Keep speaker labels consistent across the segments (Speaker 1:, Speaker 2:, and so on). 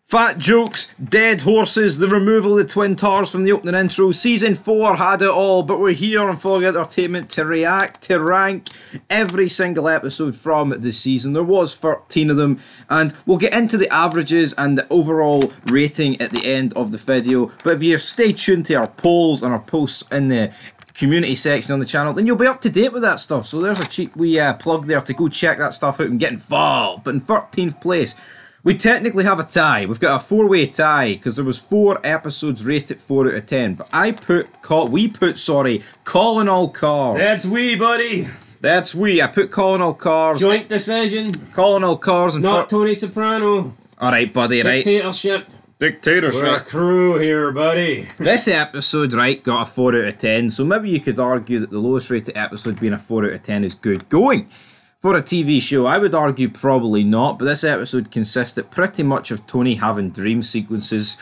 Speaker 1: Fat jokes, dead horses, the removal of the Twin Towers from the opening intro. Season 4 had it all, but we're here on Fog Entertainment to react, to rank every single episode from the season. There was 13 of them, and we'll get into the averages and the overall rating at the end of the video. But if you stay tuned to our polls and our posts in the community section on the channel, then you'll be up to date with that stuff. So there's a cheap wee plug there to go check that stuff out and get involved. But in 13th place, we technically have a tie. We've got a four-way tie because there was 4 episodes rated 4 out of 10. But we put Calling All Cars.
Speaker 2: That's we, buddy.
Speaker 1: That's we. I put Calling All Cars.
Speaker 2: Joint decision.
Speaker 1: Calling All Cars. And
Speaker 2: not Tony Soprano.
Speaker 1: All right, buddy. Right. Dictatorship.
Speaker 2: We're a crew here, buddy.
Speaker 1: This episode, right, got a 4 out of 10. So maybe you could argue that the lowest rated episode being a 4 out of 10 is good going. For a TV show, I would argue probably not, but this episode consisted pretty much of Tony having dream sequences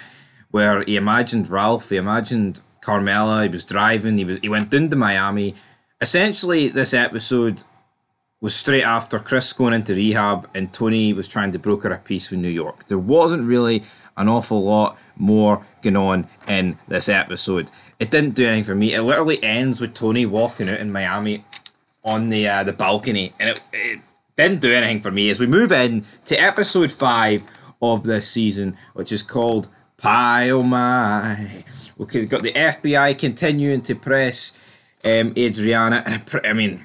Speaker 1: where he imagined Ralph, he imagined Carmela, he was driving, he went down to Miami. Essentially, this episode was straight after Chris going into rehab and Tony was trying to broker a peace with New York. There wasn't really an awful lot more going on in this episode. It didn't do anything for me. It literally ends with Tony walking out in Miami on the balcony, and it didn't do anything for me. As we move in to episode 5 of this season, which is called Pie Oh My. We've got the FBI continuing to press Adriana, and I mean,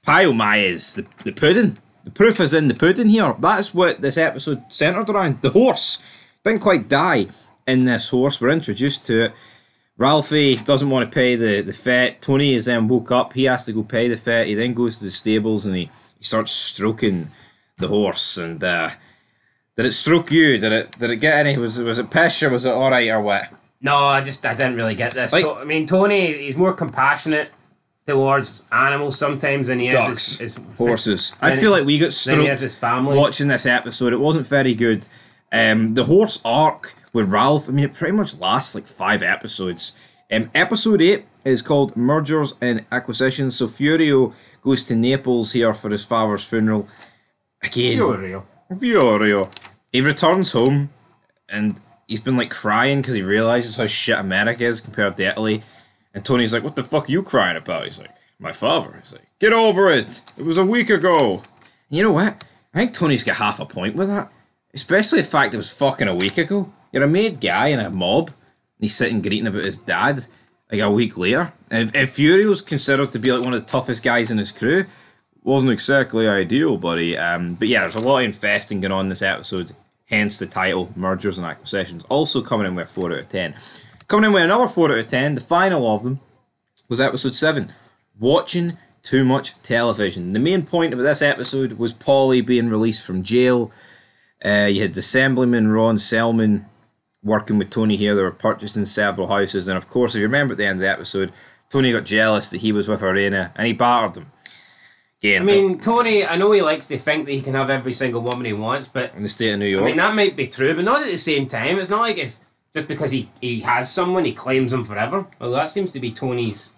Speaker 1: Pie Oh My is the pudding. The proof is in the pudding here. That's what this episode centred around. The horse didn't quite die in this horse. We're introduced to it. Ralphie doesn't want to pay the vet. Tony is then woke up. He has to go pay the vet. He then goes to the stables and he starts stroking the horse. And did it stroke you? Did it get any? Was it pish or was it alright or what?
Speaker 2: No, I didn't really get this. Like, I mean, Tony, he's more compassionate towards animals sometimes than he
Speaker 1: ducks,
Speaker 2: is his
Speaker 1: horses. I feel like we got stroked
Speaker 2: his family
Speaker 1: watching this episode. It wasn't very good. The horse arc with Ralph, I mean, it pretty much lasts like 5 episodes. Episode 8 is called Mergers and Acquisitions. So Furio goes to Naples here for his father's funeral. Again, Furio. He returns home and he's been like crying because he realises how shit America is compared to Italy. And Tony's like, what the fuck are you crying about? He's like, my father. He's like, get over it. It was a week ago. And you know what? I think Tony's got half a point with that. Especially the fact it was fucking a week ago. You're a made guy in a mob, and he's sitting greeting about his dad like a week later. And if Furio's considered to be like one of the toughest guys in his crew, wasn't exactly ideal, buddy. But yeah, there's a lot of infesting going on in this episode, hence the title, Mergers and Acquisitions. Also coming in with a 4 out of 10. Coming in with another 4 out of 10, the final of them, was episode 7, Watching Too Much Television. The main point of this episode was Paulie being released from jail. You had Assemblyman Ron Selman working with Tony here. They were purchasing several houses, and of course, if you remember at the end of the episode, Tony got jealous that he was with Irena and he battered them. Again,
Speaker 2: I mean, Tony, I know he likes to think that he can have every single woman he wants, but
Speaker 1: in the state of New York,
Speaker 2: I mean, that might be true, but not at the same time. It's not like if just because he has someone, he claims them forever. Well, that seems to be Tony's.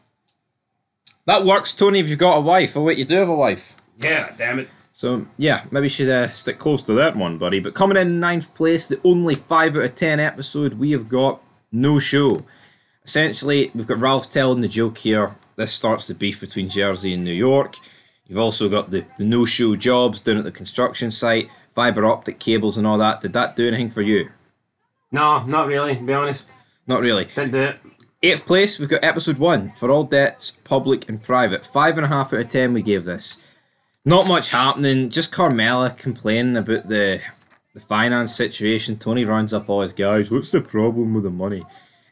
Speaker 1: That works, Tony, if you've got a wife. Or wait, you do have a wife.
Speaker 2: Yeah, damn it.
Speaker 1: So, yeah, maybe you should stick close to that one, buddy. But coming in 9th place, the only 5 out of 10 episode, we have got No Show. Essentially, we've got Ralph telling the joke here. This starts the beef between Jersey and New York. You've also got the no-show jobs down at the construction site, fibre optic cables and all that. Did that do anything for you?
Speaker 2: No, not really, to be honest.
Speaker 1: Not really.
Speaker 2: Didn't do it.
Speaker 1: 8th place, we've got episode 1, For All Debts, Public and Private. 5.5 out of 10 we gave this. Not much happening, just Carmela complaining about the finance situation. Tony rounds up all his guys, what's the problem with the money?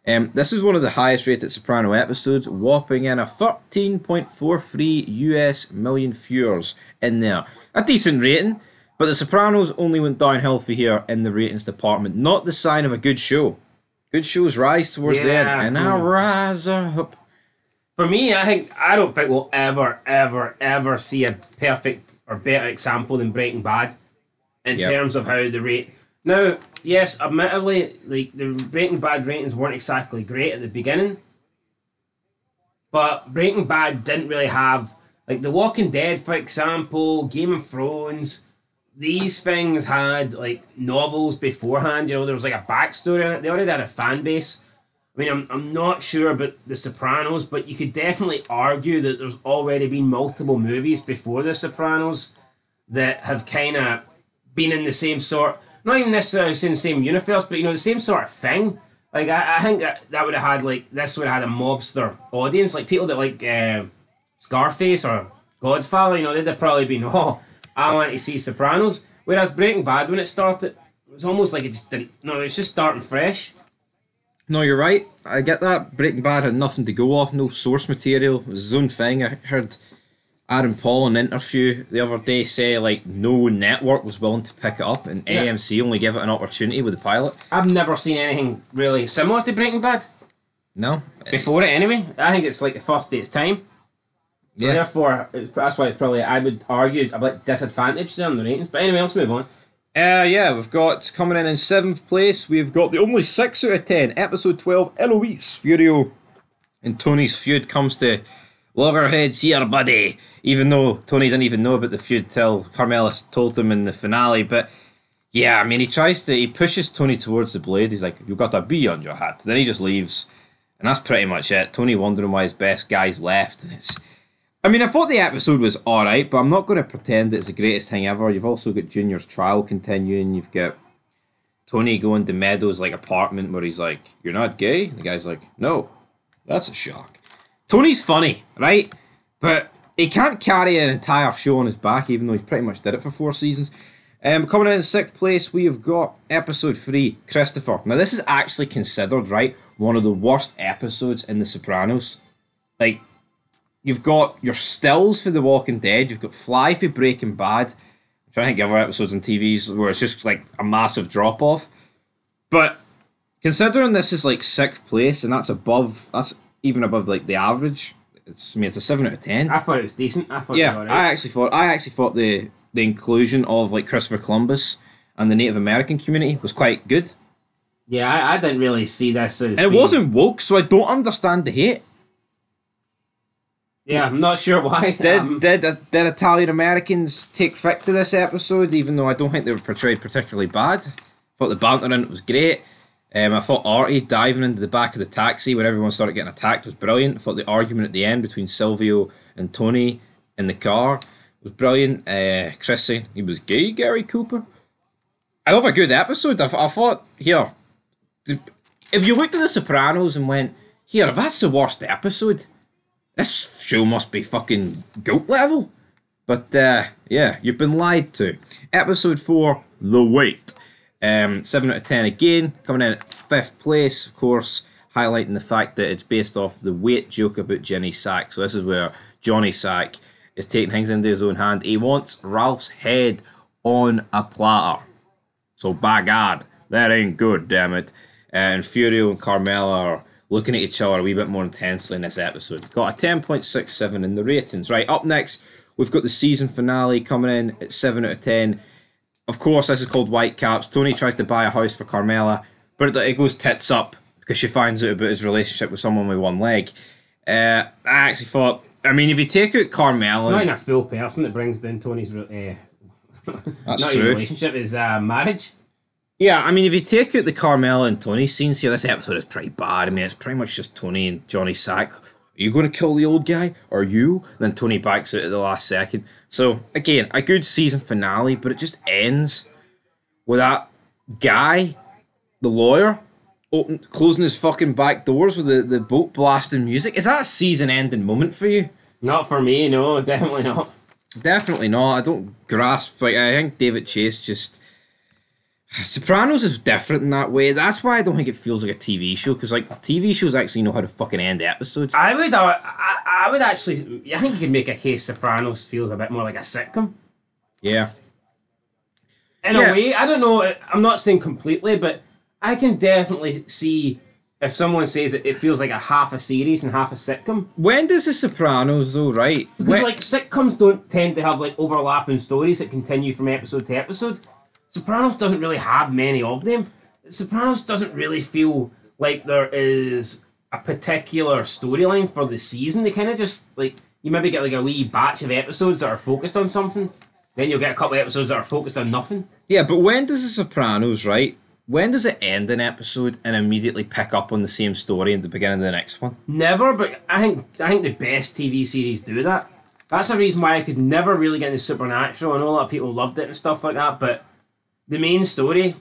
Speaker 1: This is one of the highest rated Soprano episodes, whopping in a 13.43 US million viewers in there. A decent rating, but the Sopranos only went downhill for here in the ratings department. Not the sign of a good show. Good shows rise towards the end, and I rise up.
Speaker 2: For me, I don't think we'll ever see a perfect or better example than Breaking Bad in terms of how the rate. Now, yes, admittedly, like the Breaking Bad ratings weren't exactly great at the beginning, but Breaking Bad didn't really have like The Walking Dead, for example, Game of Thrones. these things had like novels beforehand. You know, there was like a backstory in it. They already had a fan base. I mean, I'm not sure about The Sopranos, but you could definitely argue that there's already been multiple movies before The Sopranos that have kind of been in the same sort, not even necessarily in the same universe, but you know, the same sort of thing. Like, I think that would have had, like, this would have had a mobster audience, like people that like Scarface or Godfather, you know, they'd have probably been, oh, I want to see Sopranos. Whereas Breaking Bad, when it started, it was almost like it just didn't, no, it was just starting fresh.
Speaker 1: No, you're right. I get that. Breaking Bad had nothing to go off, no source material. It was his own thing. I heard Aaron Paul in an interview the other day say like no network was willing to pick it up, and AMC only gave it an opportunity with the pilot.
Speaker 2: I've never seen anything really similar to Breaking Bad.
Speaker 1: No.
Speaker 2: Before it, anyway. I think it's like the first day its time. So therefore, that's why it's probably, I would argue, a bit disadvantaged on the ratings. But anyway, let's move on.
Speaker 1: We've got coming in 7th place, we've got the only 6 out of 10, episode 12, Eloise. Furio and Tony's feud comes to loggerheads here, buddy. Even though Tony didn't even know about the feud till Carmela told him in the finale. But yeah, I mean, he pushes Tony towards the blade. He's like, "You've got a bee on your hat." Then he just leaves. And that's pretty much it. Tony wondering why his best guy's left. And I mean, I thought the episode was alright, but I'm not going to pretend that it's the greatest thing ever. You've also got Junior's trial continuing. You've got Tony going to Meadows' like apartment where he's like, "You're not gay?" And the guy's like, "No." That's a shock. Tony's funny, right? But he can't carry an entire show on his back, even though he's pretty much did it for 4 seasons. Coming in 6th place, we have got episode 3, Christopher. Now, this is actually considered, right, one of the worst episodes in The Sopranos. Like, you've got your stills for The Walking Dead, you've got Fly for Breaking Bad. I'm trying to think of other episodes on TVs where it's just like a massive drop-off. But considering this is like 6th place, and that's even above like the average. It's a 7 out of 10.
Speaker 2: I thought it was decent. I thought it was alright.
Speaker 1: I actually thought the inclusion of like Christopher Columbus and the Native American community was quite good.
Speaker 2: Yeah, I didn't really see this as.
Speaker 1: And it wasn't woke, so I don't understand the hate.
Speaker 2: Yeah, I'm not sure why.
Speaker 1: Did Italian Americans take fick to this episode, even though I don't think they were portrayed particularly bad? I thought the banter in it was great. I thought Artie diving into the back of the taxi when everyone started getting attacked was brilliant. I thought the argument at the end between Silvio and Tony in the car was brilliant. Chris saying he was gay, Gary Cooper. I love a good episode. I thought, here, if you looked at The Sopranos and went, here, if that's the worst episode, this show must be fucking GOAT level. But, yeah, you've been lied to. Episode 4, The Wait. 7 out of 10 again, coming in at 5th place, of course, highlighting the fact that it's based off the Wait joke about Jenny Sack. So this is where Johnny Sack is taking things into his own hand. He wants Ralph's head on a platter. So by God, that ain't good, damn it. And Furio and Carmela are looking at each other a wee bit more intensely in this episode. Got a 10.67 in the ratings. Right, up next, we've got the season finale coming in at 7 out of 10. Of course, this is called Whitecaps. Tony tries to buy a house for Carmela, but it goes tits up because she finds out about his relationship with someone with one leg. I actually thought, I mean, if you take out Carmela...
Speaker 2: Not even a full person that brings down Tony's
Speaker 1: that's
Speaker 2: not
Speaker 1: true.
Speaker 2: Even relationship, is marriage.
Speaker 1: Yeah, I mean, if you take out the Carmela and Tony scenes here, this episode is pretty bad. I mean, it's pretty much just Tony and Johnny Sack. Are you going to kill the old guy? Or you? Then Tony backs out at the last second. So, again, a good season finale, but it just ends with that guy, the lawyer, closing his fucking back doors with the boat blasting music. Is that a season-ending moment for you?
Speaker 2: Not for me, no, definitely not.
Speaker 1: Definitely not. I don't grasp. Like, I think David Chase just... Sopranos is different in that way. That's why I don't think it feels like a TV show, because like TV shows actually know how to fucking end episodes.
Speaker 2: I would actually. I think you could make a case Sopranos feels a bit more like a sitcom.
Speaker 1: Yeah.
Speaker 2: In a way, I don't know. I'm not saying completely, but I can definitely see if someone says that it feels like a half a series and half a sitcom.
Speaker 1: When does the Sopranos though? Right?
Speaker 2: Because like sitcoms don't tend to have like overlapping stories that continue from episode to episode. Sopranos doesn't really have many of them. Sopranos doesn't really feel like there is a particular storyline for the season. They kind of just, like, you maybe get like a wee batch of episodes that are focused on something. Then you'll get a couple of episodes that are focused on nothing.
Speaker 1: Yeah, but when does The Sopranos, right? When does it end an episode and immediately pick up on the same story at the beginning of the next one?
Speaker 2: Never, but I think the best TV series do that. That's the reason why I could never really get into Supernatural. I know a lot of people loved it and stuff like that, but the main story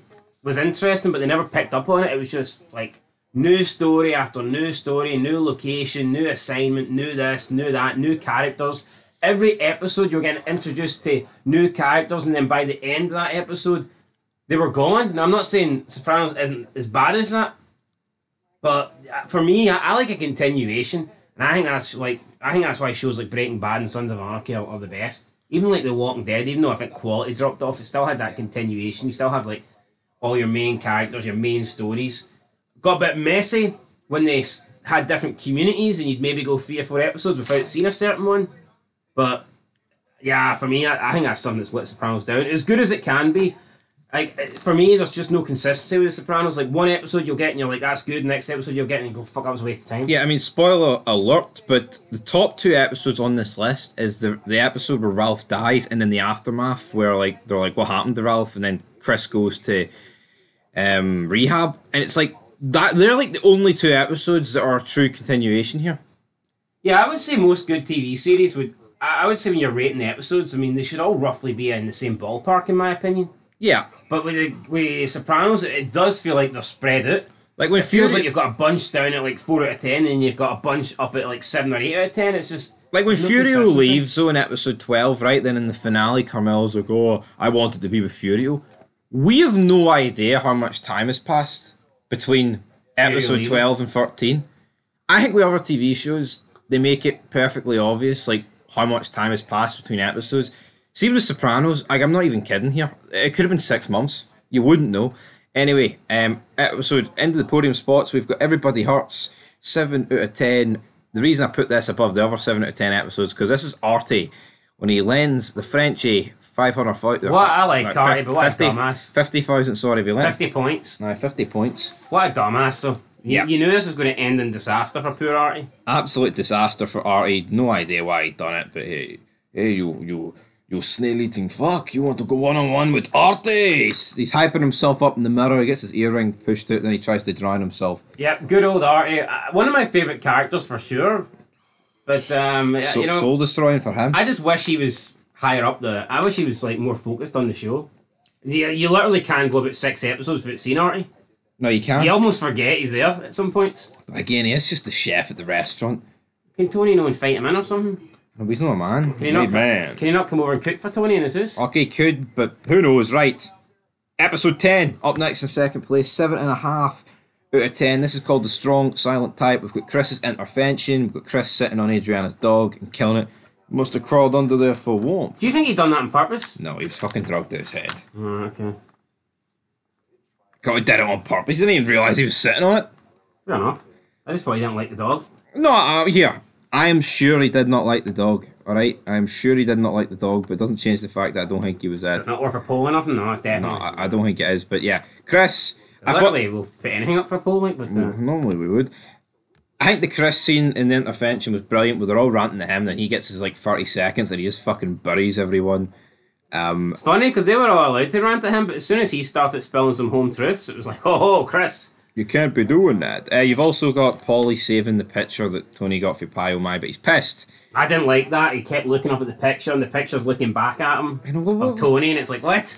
Speaker 2: was interesting, but they never picked up on it. It was just like new story after new story, new location, new assignment, new this, new that, new characters. Every episode you're getting introduced to new characters, and then by the end of that episode, they were gone. Now I'm not saying Sopranos isn't as bad as that, but for me, I like a continuation, and I think that's why shows like Breaking Bad and Sons of Anarchy are the best. Even like The Walking Dead, even though I think quality dropped off, it still had that continuation. You still have like all your main characters, your main stories. Got a bit messy when they had different communities, and you'd maybe go 3 or 4 episodes without seeing a certain one. But yeah, for me, I think that's something that's let Sopranos down. As good as it can be, like for me, there's just no consistency with The Sopranos. Like one episode you'll get and you're like, that's good. Next episode you'll get and you go, fuck, that was a waste of time.
Speaker 1: Yeah, I mean, spoiler alert, but the top 2 episodes on this list is the episode where Ralph dies, and then the aftermath where like they're like, what happened to Ralph, and then Chris goes to rehab, and it's like that. They're like the only 2 episodes that are a true continuation here.
Speaker 2: Yeah, I would say most good TV series would. I would say when you're rating the episodes, I mean, they should all roughly be in the same ballpark, in my opinion.
Speaker 1: Yeah.
Speaker 2: But with Sopranos, it does feel like they're spread out.
Speaker 1: Like when
Speaker 2: it feels like you've got a bunch down at like 4 out of 10, and you've got a bunch up at like 7 or 8 out of 10. It's just
Speaker 1: like when Furio leaves, so in episode 12, right? Then in the finale, Carmel's like, "Oh, I wanted to be with Furio." We have no idea how much time has passed between episode 12 and 13. I think with other TV shows, they make it perfectly obvious, like how much time has passed between episodes. See with Sopranos, like I'm not even kidding here. It could have been 6 months. You wouldn't know. Anyway, episode end of the podium spots. We've got Everybody Hurts, 7 out of 10. The reason I put this above the other 7 out of 10 episodes because this is Artie when he lends the Frenchie 500,000.
Speaker 2: What I like Artie, but what a dumbass.
Speaker 1: 50,000. Sorry, we lent
Speaker 2: 50 points.
Speaker 1: No, 50 points.
Speaker 2: What a dumbass though.
Speaker 1: Yeah.
Speaker 2: You knew this was going to end in disaster for poor Artie.
Speaker 1: Absolute disaster for Artie. No idea why he'd done it, but hey, you snail-eating fuck. You want to go one-on-one with Artie? He's hyping himself up in the mirror. He gets his earring pushed out, then he tries to drown himself.
Speaker 2: Yep, good old Artie. One of my favourite characters for sure. But,
Speaker 1: soul-destroying for him.
Speaker 2: I just wish he was higher up I wish he was like more focused on the show. You literally can't go about 6 episodes without seeing Artie.
Speaker 1: No, you can't.
Speaker 2: You almost forget he's there at some points.
Speaker 1: But again, he is just the chef at the restaurant.
Speaker 2: Can Tony and fight him in or something?
Speaker 1: No, he's not a man.
Speaker 2: Can he not come over and cook for Tony in his house?
Speaker 1: Okay, could, but who knows, right? Episode 10, up next in second place, 7.5 out of 10. This is called The Strong Silent Type. We've got Chris's intervention. We've got Chris sitting on Adriana's dog and killing it. Must have crawled under there for warmth.
Speaker 2: Do you think he'd done that on purpose?
Speaker 1: No, he was fucking drugged out his head.
Speaker 2: Oh, okay.
Speaker 1: God, he did it on purpose. He didn't even realise he was sitting on it.
Speaker 2: Fair enough. I just thought he didn't like the dog.
Speaker 1: No, here. I am sure he did not like the dog. Alright? I am sure he did not like the dog, but it doesn't change the fact that I don't think he was
Speaker 2: Is it not worth a poll or nothing? No, it's definitely.
Speaker 1: No, I don't think it is, but yeah. Chris.
Speaker 2: Literally, we'll put anything up for a poll, like, but.
Speaker 1: Normally we would. I think the Chris scene in the intervention was brilliant, where they're all ranting to him, and he gets his like 30 seconds, and he just fucking buries everyone.
Speaker 2: It's funny because they were all allowed to rant at him, but as soon as he started spilling some home truths, it was like, oh, Chris.
Speaker 1: You can't be doing that. You've also got Paulie saving the picture that Tony got for Pie Oh My, but he's pissed.
Speaker 2: I didn't like that. He kept looking up at the picture, and the picture's looking back at him.
Speaker 1: I know,
Speaker 2: of Tony, and it's like, what?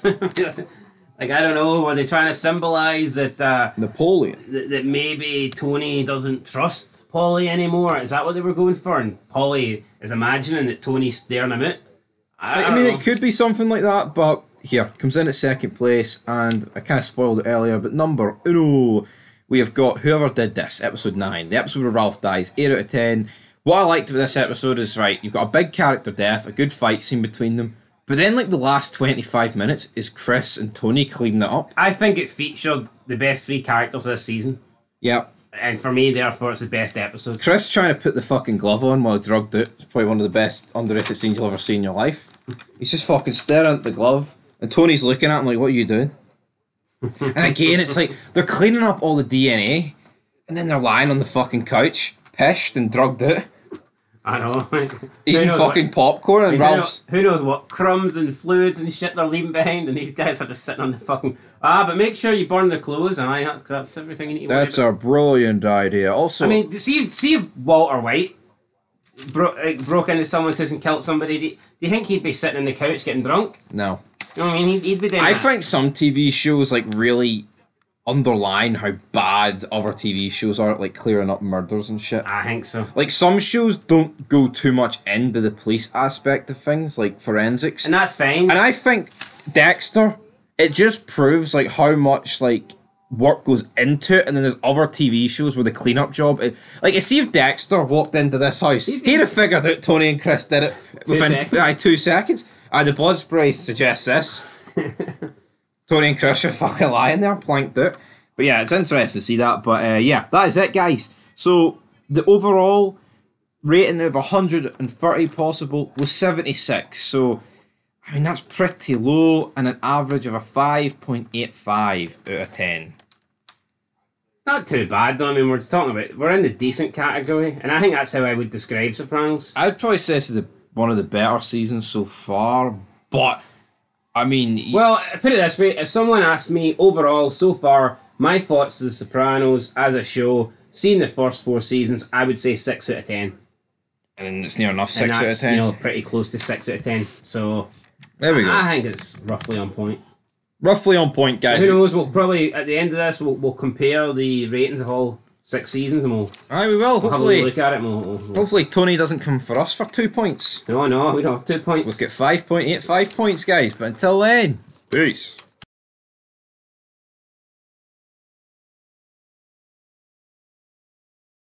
Speaker 2: Like, I don't know, were they trying to symbolise that...
Speaker 1: Napoleon.
Speaker 2: That maybe Tony doesn't trust Paulie anymore? Is that what they were going for? And Paulie is imagining that Tony's staring him out?
Speaker 1: I mean, it could be something like that, but here, comes in at second place, and I kind of spoiled it earlier, but number uno, we have got Whoever Did This, episode 9, the episode where Ralph dies, 8 out of 10. What I liked about this episode is, right, you've got a big character death, a good fight scene between them, but then, like, the last 25 minutes is Chris and Tony cleaning it up.
Speaker 2: I think it featured the best 3 characters this season.
Speaker 1: Yeah.
Speaker 2: And for me, therefore, it's the best episode.
Speaker 1: Chris trying to put the fucking glove on while drugged out is probably one of the best underrated scenes you'll ever see in your life. He's just fucking staring at the glove, and Tony's looking at him like, what are you doing? And again, it's like, they're cleaning up all the DNA, and then they're lying on the fucking couch, pissed and drugged out.
Speaker 2: I know.
Speaker 1: Eating fucking popcorn and Ralph's.
Speaker 2: Who knows what crumbs and fluids and shit they're leaving behind, and these guys are just sitting on the fucking. But make sure you burn the clothes. Aye, that's everything you need to
Speaker 1: That's a brilliant idea. Also,
Speaker 2: I mean, see if Walter White broke into someone's house and killed somebody. Do you think he'd be sitting on the couch getting drunk?
Speaker 1: No.
Speaker 2: You know what I mean? He'd be doing
Speaker 1: I
Speaker 2: that.
Speaker 1: think some TV shows like really underline how bad other TV shows are at like clearing up murders and shit.
Speaker 2: I think so.
Speaker 1: Like some shows don't go too much into the police aspect of things, like forensics.
Speaker 2: And that's fine.
Speaker 1: And I think Dexter, it just proves like how much like work goes into it, and then there's other TV shows where the cleanup job like see if Dexter walked into this house, he'd have figured out Tony and Chris did it within 2 seconds. The blood spray suggests this. Tony and Chris are fucking lying there, planked out. But yeah, it's interesting to see that. But yeah, that is it, guys. So the overall rating of 130 possible was 76. So I mean that's pretty low, and an average of a 5.85 out of 10.
Speaker 2: Not too bad though. I mean, we're in the decent category, and I think that's how I would describe Sopranos.
Speaker 1: I'd probably say this is one of the better seasons so far, but I mean,
Speaker 2: well, put it this way: if someone asked me overall so far, my thoughts of The Sopranos as a show, seeing the first 4 seasons, I would say 6 out of 10.
Speaker 1: And it's near enough 6 out of 10.
Speaker 2: You know, pretty close to 6 out of 10. So
Speaker 1: there we go.
Speaker 2: I think it's roughly on point.
Speaker 1: Roughly on point, guys.
Speaker 2: Who knows? We'll probably at the end of this we'll compare the ratings of all 6 seasons, and
Speaker 1: we will. Hopefully,
Speaker 2: have a look at it.
Speaker 1: Hopefully, Tony doesn't come for us for 2 points.
Speaker 2: No, we don't have 2 points.
Speaker 1: We've got 5.85 points, guys. But until then, peace.